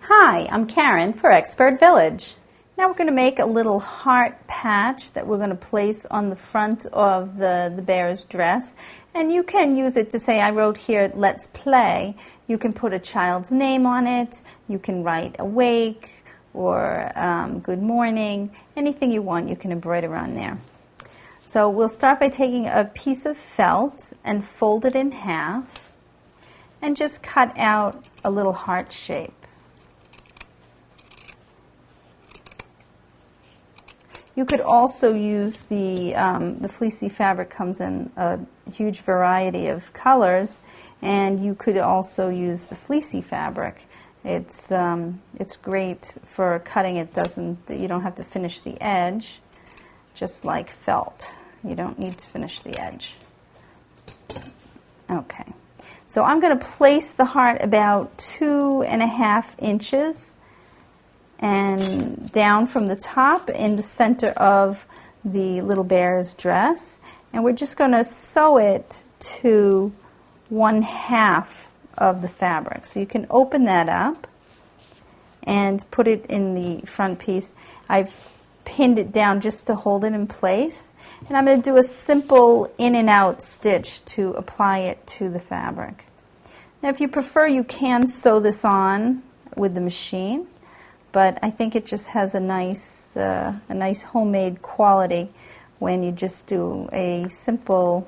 Hi, I'm Karen for Expert Village. Now we're going to make a little heart patch that we're going to place on the front of the bear's dress. And you can use it to say, I wrote here, let's play. You can put a child's name on it. You can write awake or good morning. Anything you want, you can embroider on there. So we'll start by taking a piece of felt and fold it in half and just cut out a little heart shape. You could also use the fleecy fabric comes in a huge variety of colors, and you could also use the fleecy fabric. It's great for cutting. You don't have to finish the edge, just like felt. You don't need to finish the edge. Okay, so I'm going to place the heart about 2.5 inches and down from the top in the center of the little bear's dress, and we're just going to sew it to 1/2 of the fabric. So you can open that up and put it in the front piece. I've pinned it down just to hold it in place, and I'm going to do a simple in and out stitch to apply it to the fabric. Now if you prefer, you can sew this on with the machine, but I think it just has a nice homemade quality when you just do a simple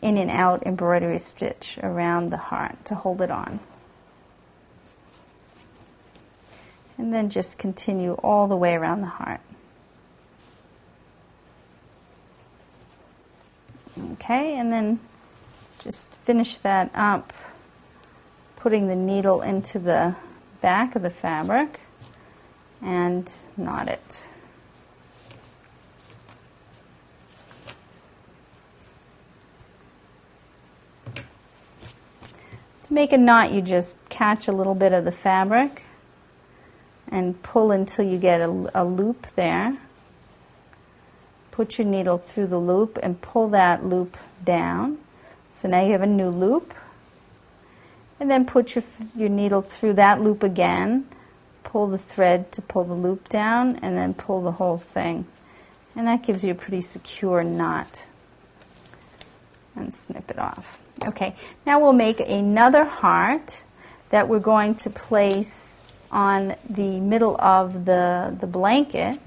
in and out embroidery stitch around the heart to hold it on. And then just continue all the way around the heart. Okay, and then just finish that up, putting the needle into the back of the fabric and knot it. To make a knot, you just catch a little bit of the fabric and pull until you get a loop there. Put your needle through the loop and pull that loop down. So now you have a new loop. And then put your needle through that loop again. Pull the thread to pull the loop down, and then pull the whole thing. And that gives you a pretty secure knot. And snip it off. Okay, now we'll make another heart that we're going to place on the middle of the blanket.